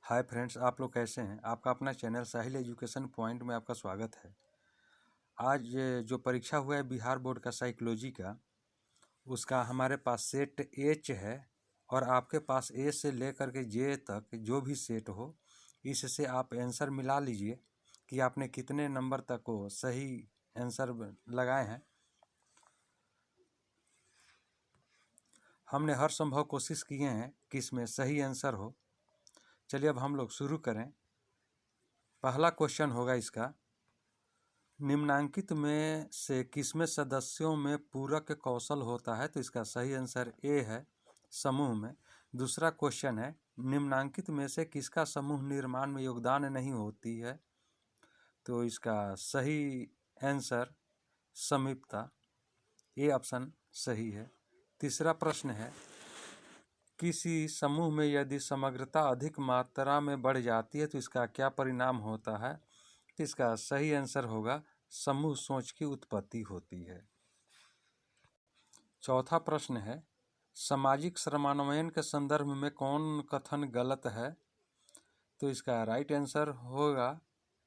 Hi friends, आप लोग कैसे हैं। आपका अपना चैनल साहिल एजुकेशन पॉइंट में आपका स्वागत है। आज जो परीक्षा हुआ है बिहार बोर्ड का साइकोलॉजी का, उसका हमारे पास सेट एच है और आपके पास ए से लेकर के जे तक जो भी सेट हो, इससे आप आंसर मिला लीजिए कि आपने कितने नंबर तक को सही आंसर लगाए हैं। हमने हर संभव कोशिश किए हैं कि इसमें सही आंसर हो। चलिए अब हम लोग शुरू करें। पहला क्वेश्चन होगा इसका, निम्नांकित में से किसमें सदस्यों में पूरक कौशल होता है। तो इसका सही आंसर ए है, समूह में। दूसरा क्वेश्चन है, निम्नांकित में से किसका समूह निर्माण में योगदान नहीं होती है। तो इसका सही आंसर समीपता, ए ऑप्शन सही है। तीसरा प्रश्न है, किसी समूह में यदि समग्रता अधिक मात्रा में बढ़ जाती है तो इसका क्या परिणाम होता है। तो इसका सही आंसर होगा समूह सोच की उत्पत्ति होती है। चौथा प्रश्न है, सामाजिक श्रमान्वयन के संदर्भ में कौन कथन गलत है। तो इसका राइट आंसर होगा,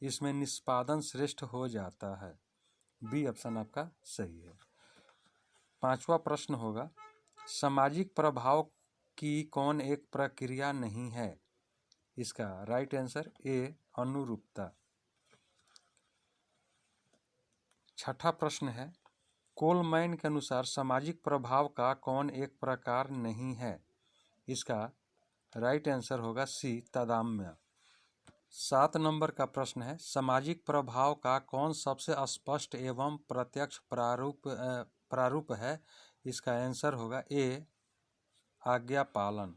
इसमें निष्पादन श्रेष्ठ हो जाता है। बी ऑप्शन आपका सही है। पांचवा प्रश्न होगा, सामाजिक प्रभाव की कौन एक प्रक्रिया नहीं है। इसका राइट आंसर ए अनुरूपता। छठा प्रश्न है, कोलमैन के अनुसार सामाजिक प्रभाव का कौन एक प्रकार नहीं है। इसका राइट आंसर होगा सी तादात्म्य। 7 नंबर का प्रश्न है, सामाजिक प्रभाव का कौन सबसे स्पष्ट एवं प्रत्यक्ष प्रारूप है। इसका आंसर होगा ए आज्ञा पालन।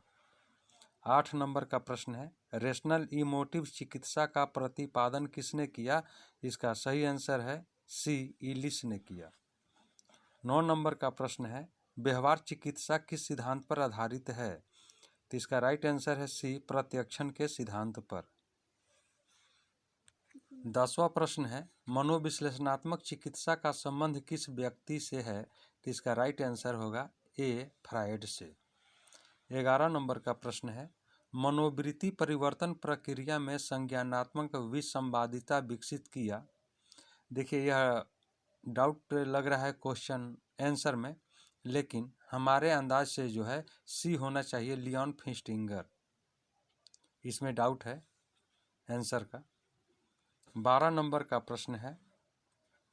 8 नंबर का प्रश्न है, रेशनल इमोटिव चिकित्सा का प्रतिपादन किसने किया। इसका सही आंसर है सी इलिस ने किया। 9 नंबर का प्रश्न है, व्यवहार चिकित्सा किस सिद्धांत पर आधारित है। तो इसका राइट आंसर है सी प्रत्यक्षण के सिद्धांत पर। 10वां प्रश्न है, मनोविश्लेषणात्मक चिकित्सा का संबंध किस व्यक्ति से है। तो इसका राइट आंसर होगा ए फ्रायड से। 11 नंबर का प्रश्न है, मनोवृत्ति परिवर्तन प्रक्रिया में संज्ञानात्मक विसंवादिता विकसित किया। देखिए यह डाउट लग रहा है क्वेश्चन आंसर में, लेकिन हमारे अंदाज से जो है सी होना चाहिए, लियोन फिस्टिंगर। इसमें डाउट है आंसर का। 12 नंबर का प्रश्न है,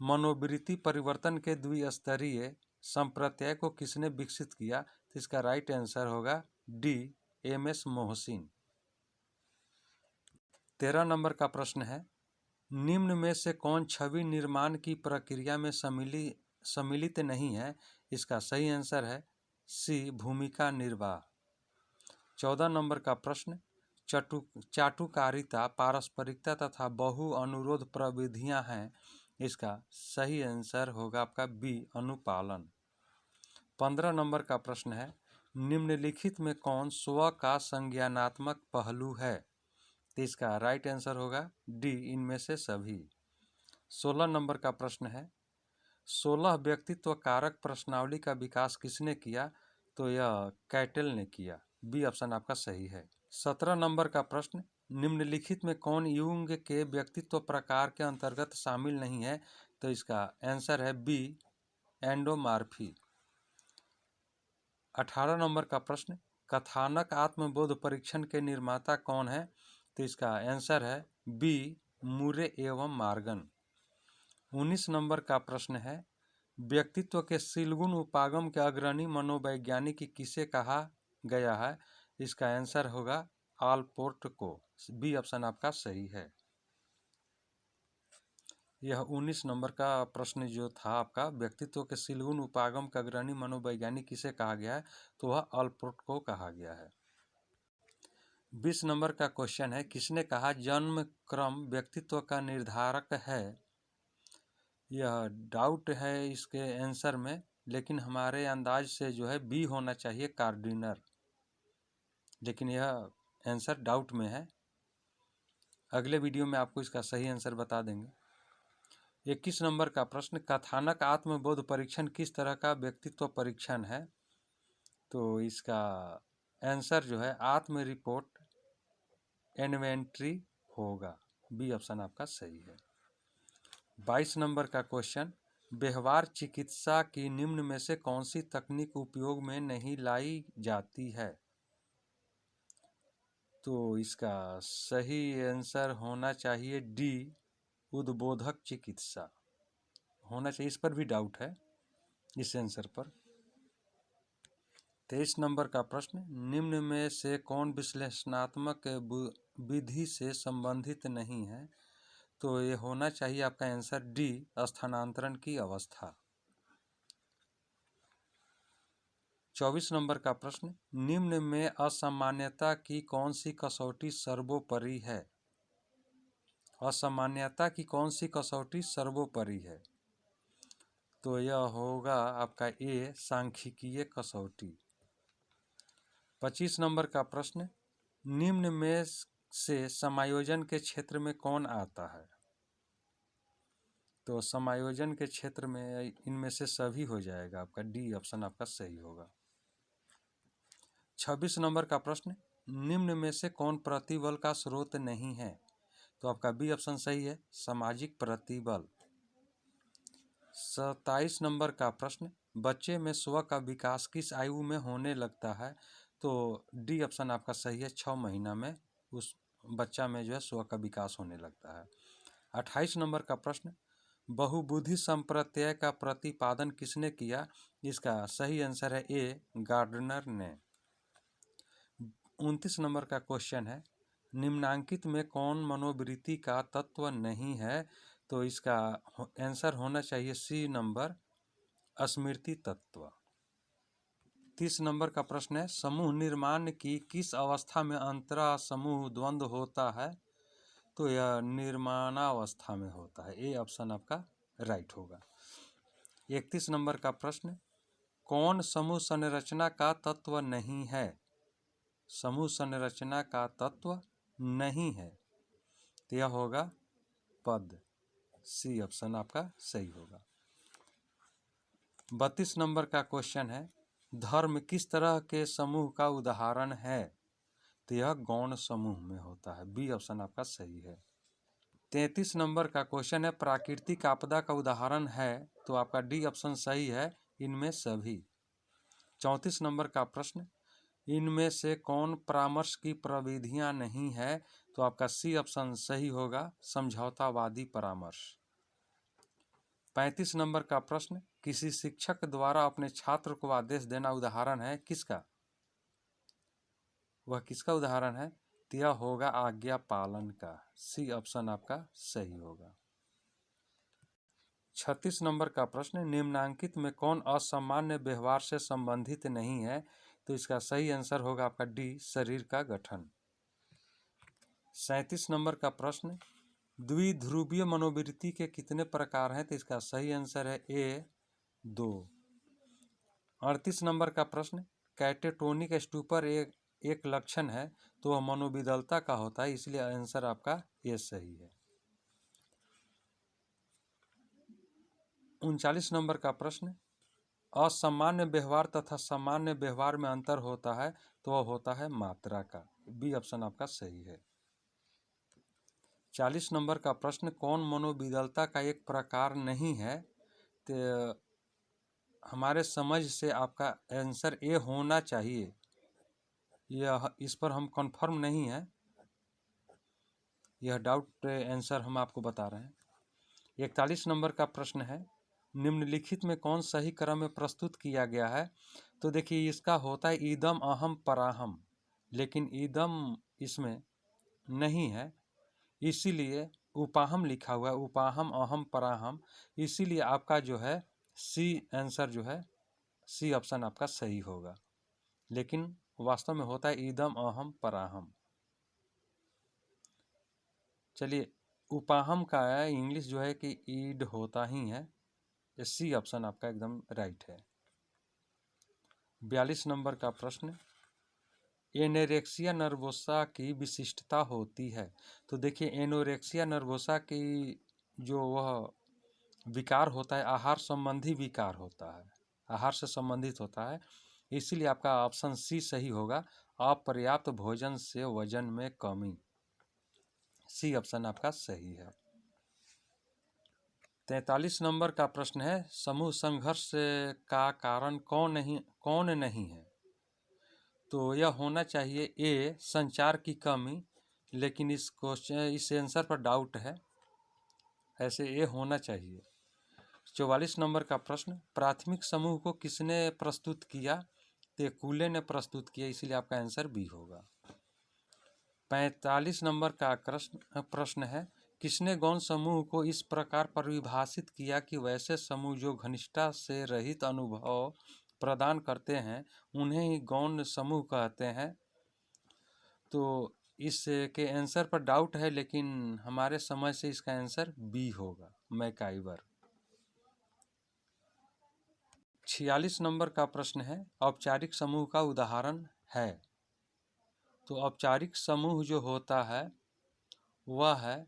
मनोवृत्ति परिवर्तन के द्विस्तरीय संप्रत्यय को किसने विकसित किया। तो इसका राइट आंसर होगा डी एम.एस. मोहसिन। 13 नंबर का प्रश्न है, निम्न में से कौन छवि निर्माण की प्रक्रिया में सम्मिलित नहीं है। इसका सही आंसर है सी भूमिका निर्वाह। 14 नंबर का प्रश्न, चाटुकारिता, पारस्परिकता तथा बहु अनुरोध प्रविधियां हैं। इसका सही आंसर होगा आपका बी अनुपालन। 15 नंबर का प्रश्न है, निम्नलिखित में कौन स्व का संज्ञानात्मक पहलू है। तो इसका राइट आंसर होगा डी इनमें से सभी। 16 नंबर का प्रश्न है, 16 व्यक्तित्व कारक प्रश्नावली का विकास किसने किया। तो यह कैटल ने किया। बी ऑप्शन आपका सही है। 17 नंबर का प्रश्न, निम्नलिखित में कौन यूंग के व्यक्तित्व प्रकार के अंतर्गत शामिल नहीं है। तो इसका आंसर है बी एंडोमार्फी। 18 नंबर का प्रश्न, कथानक आत्मबोध परीक्षण के निर्माता कौन है। तो इसका आंसर है बी मुरे एवं मार्गन। 19 नंबर का प्रश्न है, व्यक्तित्व के सीलगुण उपागम के अग्रणी मनोवैज्ञानिक किसे कहा गया है। इसका आंसर होगा आलपोर्ट को। बी ऑप्शन आपका सही है। यह 19 नंबर का प्रश्न जो था आपका, व्यक्तित्व के सीलगुण उपागम का अग्रणी मनोवैज्ञानिक किसे कहा गया है। तो वह आलपोर्ट को कहा गया है। 20 नंबर का क्वेश्चन है, किसने कहा जन्म क्रम व्यक्तित्व का निर्धारक है। यह डाउट है इसके आंसर में, लेकिन हमारे अंदाज से जो है बी होना चाहिए कार्डिनर, लेकिन यह आंसर डाउट में है। अगले वीडियो में आपको इसका सही आंसर बता देंगे। 21 नंबर का प्रश्न, कथानक आत्मबोध परीक्षण किस तरह का व्यक्तित्व परीक्षण है। तो इसका आंसर जो है आत्म रिपोर्ट इन्वेंट्री होगा। बी ऑप्शन आपका सही है। 22 नंबर का क्वेश्चन, व्यवहार चिकित्सा की निम्न में से कौन सी तकनीक उपयोग में नहीं लाई जाती है? तो इसका सही आंसर होना चाहिए डी, उद्बोधक चिकित्सा होना चाहिए। इस पर भी डाउट है इस आंसर पर। 23 नंबर का प्रश्न, निम्न में से कौन विश्लेषणात्मक विधि से संबंधित नहीं है? तो ये होना चाहिए आपका आंसर डी, स्थानांतरण की अवस्था। 24 नंबर का प्रश्न, निम्न में असामान्यता की कौन सी कसौटी सर्वोपरि है? असामान्यता की कौन सी कसौटी सर्वोपरि है? तो यह होगा आपका ए, सांख्यिकीय कसौटी। 25 नंबर का प्रश्न, निम्न में से समायोजन के क्षेत्र में कौन आता है? तो समायोजन के क्षेत्र में इनमें से सभी हो जाएगा, आपका डी ऑप्शन आपका सही होगा। 26 नंबर का प्रश्न, निम्न में से कौन प्रतिबल का स्रोत नहीं है? तो आपका बी ऑप्शन सही है, सामाजिक प्रतिबल। 27 नंबर का प्रश्न, बच्चे में स्व का विकास किस आयु में होने लगता है? तो डी ऑप्शन आपका सही है, 6 महीना में उस बच्चा में जो है स्व का विकास होने लगता है। 28 नंबर का प्रश्न, बहुबुद्धि संप्रत्यय का प्रतिपादन किसने किया? इसका सही आंसर है ए, गार्डनर ने। 29 नंबर का क्वेश्चन है, निम्नांकित में कौन मनोवृत्ति का तत्व नहीं है? तो इसका आंसर होना चाहिए सी नंबर, स्मृति तत्व। 30 नंबर का प्रश्न है, समूह निर्माण की किस अवस्था में अंतरा समूह द्वंद्व होता है? तो यह निर्माणावस्था में होता है। ए ऑप्शन आपका राइट होगा। 31 नंबर का प्रश्न, कौन समूह संरचना का तत्व नहीं है? समूह संरचना का तत्व नहीं है, तो यह होगा पद। सी ऑप्शन आपका सही होगा। 32 नंबर का क्वेश्चन है, धर्म किस तरह के समूह का उदाहरण है? तो यह गौण समूह में होता है। बी ऑप्शन आपका सही है। 33 नंबर का क्वेश्चन है, प्राकृतिक आपदा का उदाहरण है? तो आपका डी ऑप्शन सही है, इनमें सभी। 34 नंबर का प्रश्न, इनमें से कौन परामर्श की प्रविधियां नहीं है? तो आपका सी ऑप्शन सही होगा, समझौतावादी परामर्श। 35 नंबर का प्रश्न, किसी शिक्षक द्वारा अपने छात्र को आदेश देना उदाहरण है किसका? वह किसका उदाहरण है? तो यह होगा आज्ञा पालन का। सी ऑप्शन आपका सही होगा। 36 नंबर का प्रश्न, निम्नांकित में कौन असामान्य व्यवहार से संबंधित नहीं है? तो इसका सही आंसर होगा आपका डी, शरीर का गठन। 37 नंबर का प्रश्न, द्विध्रुवीय मनोवृत्ति के कितने प्रकार हैं? तो इसका सही आंसर है ए, 2। 38 नंबर का प्रश्न, कैटेटोनिक स्टूपर एक लक्षण है, तो वह मनोविदलता का होता है, इसलिए आंसर आपका ए सही है। 39 नंबर का प्रश्न, असामान्य व्यवहार तथा सामान्य व्यवहार में अंतर होता है, तो वह होता है मात्रा का। बी ऑप्शन आपका सही है। 40 नंबर का प्रश्न, कौन मनोविदलता का एक प्रकार नहीं है? तो हमारे समझ से आपका आंसर ए होना चाहिए, यह इस पर हम कंफर्म नहीं है, यह डाउट आंसर हम आपको बता रहे हैं। 41 नंबर का प्रश्न है, निम्नलिखित में कौन सही क्रम में प्रस्तुत किया गया है? तो देखिए, इसका होता है इदम अहम पराहम, लेकिन इदम इसमें नहीं है, इसीलिए उपाहम लिखा हुआ है, उपाहम अहम पराहम, इसीलिए आपका जो है सी आंसर जो है, सी ऑप्शन आपका सही होगा, लेकिन वास्तव में होता है इदम अहम पराहम। चलिए, उपाहम का इंग्लिश जो है कि ईड होता ही है, सी ऑप्शन आपका एकदम राइट है। 42 नंबर का प्रश्न, एनोरेक्सिया नर्वोसा की विशिष्टता होती है? तो देखिए, एनोरेक्सिया नर्वोसा की जो वह विकार होता है, आहार संबंधी विकार होता है, आहार से संबंधित होता है, इसीलिए आपका ऑप्शन सी सही होगा, अपर्याप्त भोजन से वजन में कमी। सी ऑप्शन आपका सही है। 43 नंबर का प्रश्न है, समूह संघर्ष का कारण कौन नहीं है? तो यह होना चाहिए ए संचार की कमी, लेकिन इस आंसर पर डाउट है, ऐसे ए होना चाहिए। 44 नंबर का प्रश्न, प्राथमिक समूह को किसने प्रस्तुत किया? तो कूले ने प्रस्तुत किया, इसीलिए आपका आंसर बी होगा। 45 नंबर का प्रश्न है, किसने गौण समूह को इस प्रकार परिभाषित किया कि वैसे समूह जो घनिष्ठता से रहित अनुभव प्रदान करते हैं उन्हें ही गौण समूह कहते हैं? तो इसके आंसर पर डाउट है, लेकिन हमारे समझ से इसका आंसर बी होगा, मैकाइवर। 46 नंबर का प्रश्न है, औपचारिक समूह का उदाहरण है? तो औपचारिक समूह जो होता है वह है,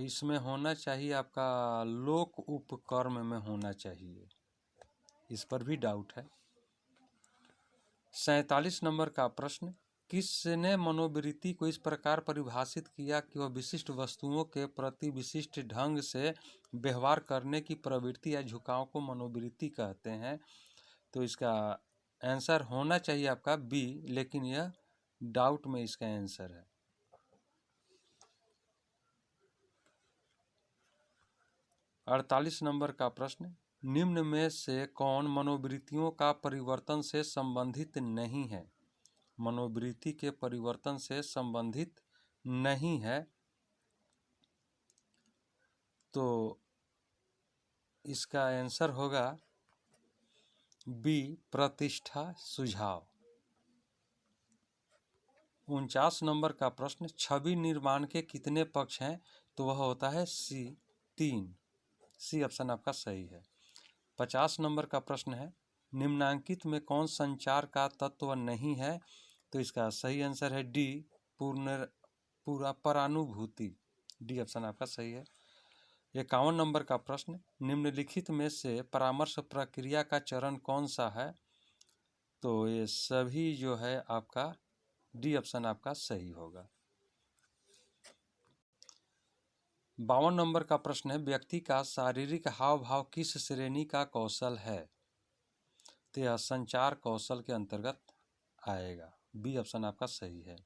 इसमें होना चाहिए आपका लोक उपकर्म में होना चाहिए, इस पर भी डाउट है। 47 नंबर का प्रश्न, किसने मनोवृत्ति को इस प्रकार परिभाषित किया कि वह विशिष्ट वस्तुओं के प्रति विशिष्ट ढंग से व्यवहार करने की प्रवृत्ति या झुकाव को मनोवृत्ति कहते हैं? तो इसका आंसर होना चाहिए आपका बी, लेकिन यह डाउट में इसका आंसर है। 48 नंबर का प्रश्न, निम्न में से कौन मनोवृत्तियों का परिवर्तन से संबंधित नहीं है? मनोवृत्ति के परिवर्तन से संबंधित नहीं है, तो इसका आंसर होगा बी, प्रतिष्ठा सुझाव। 49 नंबर का प्रश्न, छवि निर्माण के कितने पक्ष हैं? तो वह होता है सी, 3। सी ऑप्शन आपका सही है। 50 नंबर का प्रश्न है, निम्नांकित में कौन संचार का तत्व नहीं है? तो इसका सही आंसर है डी, पूरा परानुभूति। डी ऑप्शन आपका सही है। 51 नंबर का प्रश्न, निम्नलिखित में से परामर्श प्रक्रिया का चरण कौन सा है? तो ये सभी जो है आपका डी ऑप्शन आपका सही होगा। 52 नंबर का प्रश्न है, व्यक्ति का शारीरिक हाव भाव किस श्रेणी का कौशल है? तो यह संचार कौशल के अंतर्गत आएगा, बी ऑप्शन आपका सही है।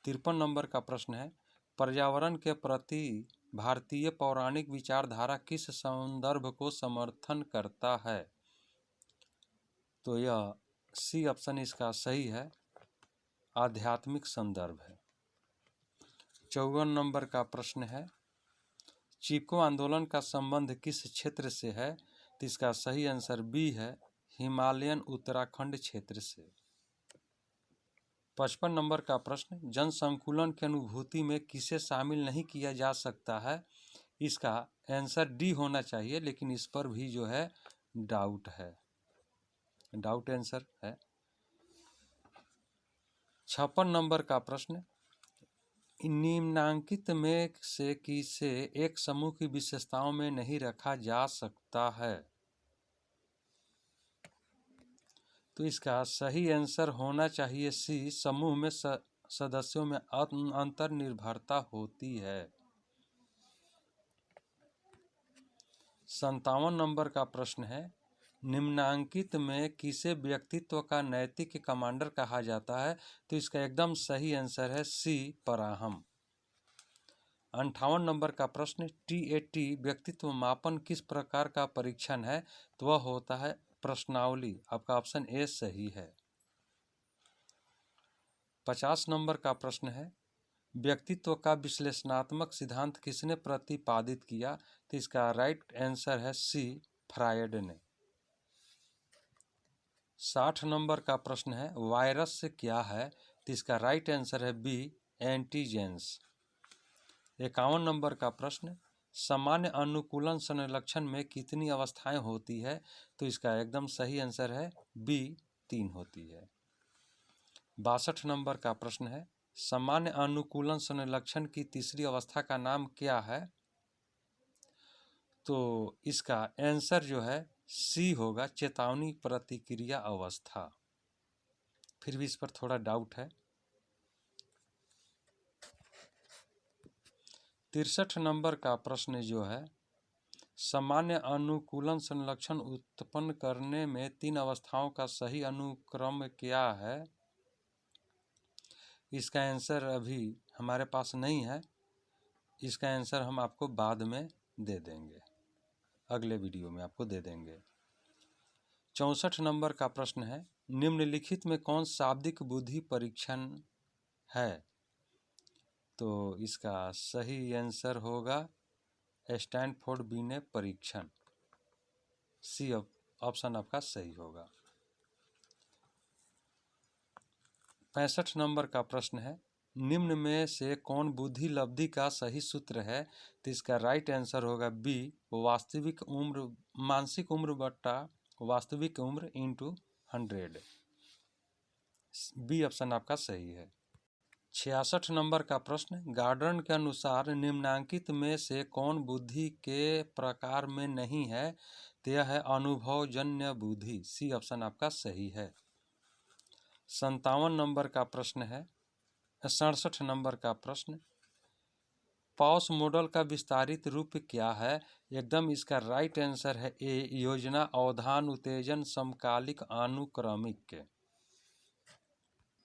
53 नंबर का प्रश्न है, पर्यावरण के प्रति भारतीय पौराणिक विचारधारा किस संदर्भ को समर्थन करता है? तो यह सी ऑप्शन इसका सही है, आध्यात्मिक संदर्भ है। 54 नंबर का प्रश्न है, चिपको आंदोलन का संबंध किस क्षेत्र से है? तो इसका सही आंसर बी है, हिमालयन उत्तराखंड क्षेत्र से। 55 नंबर का प्रश्न, जन संकुलन की अनुभूति में किसे शामिल नहीं किया जा सकता है? इसका आंसर डी होना चाहिए, लेकिन इस पर भी जो है डाउट है, डाउट आंसर है। 56 नंबर का प्रश्न, निम्नांकित में से किसे एक समूह की विशेषताओं में नहीं रखा जा सकता है? तो इसका सही आंसर होना चाहिए सी, समूह में सदस्यों में अंतर निर्भरता होती है। 57 नंबर का प्रश्न है, निम्नांकित में किसे व्यक्तित्व का नैतिक कमांडर कहा जाता है? तो इसका एकदम सही आंसर है सी, पराहम। 58 नंबर का प्रश्न, TAT व्यक्तित्व मापन किस प्रकार का परीक्षण है? तो वह होता है प्रश्नावली, आपका ऑप्शन ए सही है। 50 नंबर का प्रश्न है, व्यक्तित्व का विश्लेषणात्मक सिद्धांत किसने प्रतिपादित किया? तो इसका राइट आंसर है सी, फ्रायड ने। 60 नंबर का प्रश्न है, वायरस क्या है? तो इसका राइट आंसर है बी, एंटीजेंस। 51 नंबर का प्रश्न, सामान्य अनुकूलन संलक्षण में कितनी अवस्थाएं होती है? तो इसका एकदम सही आंसर है बी, 3 होती है। 62 नंबर का प्रश्न है, सामान्य अनुकूलन संलक्षण की तीसरी अवस्था का नाम क्या है? तो इसका आंसर जो है सी होगा, चेतावनी प्रतिक्रिया अवस्था। फिर भी इस पर थोड़ा डाउट है। 63 नंबर का प्रश्न जो है, सामान्य अनुकूलन संलक्षण उत्पन्न करने में 3 अवस्थाओं का सही अनुक्रम क्या है? इसका आंसर अभी हमारे पास नहीं है, इसका आंसर हम आपको बाद में दे देंगे, अगले वीडियो में आपको दे देंगे। 64 नंबर का प्रश्न है, निम्नलिखित में कौन शाब्दिक बुद्धि परीक्षण है? तो इसका सही आंसर होगा स्टैनफोर्ड बिने परीक्षण, सी ऑप्शन आपका सही होगा। 65 नंबर का प्रश्न है, निम्न में से कौन बुद्धि लब्धि का सही सूत्र है? तो इसका राइट आंसर होगा बी, वास्तविक उम्र, मानसिक उम्र बट्टा वास्तविक उम्र इंटू 100। बी ऑप्शन आपका सही है। 66 नंबर का प्रश्न, गार्डन के अनुसार निम्नांकित में से कौन बुद्धि के प्रकार में नहीं है? तो यह है अनुभवजन्य बुद्धि, सी ऑप्शन आपका सही है। 57 नंबर का प्रश्न है, 67 नंबर का प्रश्न, पॉस मॉडल का विस्तारित रूप क्या है? एकदम इसका राइट आंसर है ए, योजना, अवधान, उत्तेजन, समकालिक, अनुक्रमिक।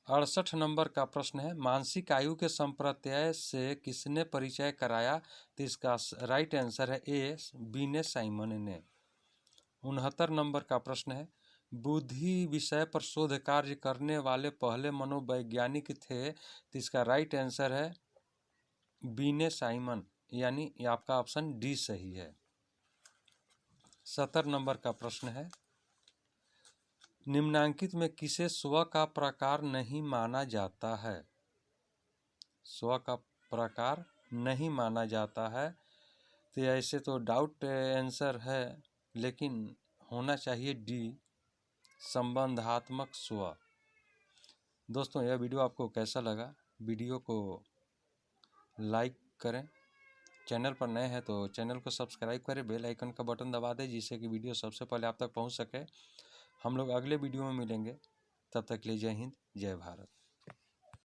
68 नंबर का प्रश्न है, मानसिक आयु के संप्रत्यय से किसने परिचय कराया? तो इसका राइट आंसर है ए, बीने साइमन ने। 69 नंबर का प्रश्न है, बुद्धि विषय पर शोध कार्य करने वाले पहले मनोवैज्ञानिक थे? तो इसका राइट आंसर है बीने साइमन, यानी आपका ऑप्शन डी सही है। 70 नंबर का प्रश्न है, निम्नांकित में किसे स्व का प्रकार नहीं माना जाता है? स्व का प्रकार नहीं माना जाता है, तो ऐसे तो डाउट आंसर है, लेकिन होना चाहिए डी, संबंधात्मक स्व। दोस्तों, यह वीडियो आपको कैसा लगा? वीडियो को लाइक करें, चैनल पर नए हैं तो चैनल को सब्सक्राइब करें, बेल आइकन का बटन दबा दें जिससे कि वीडियो सबसे पहले आप तक पहुंच सके। हम लोग अगले वीडियो में मिलेंगे, तब तक के लिए जय हिंद, जय भारत।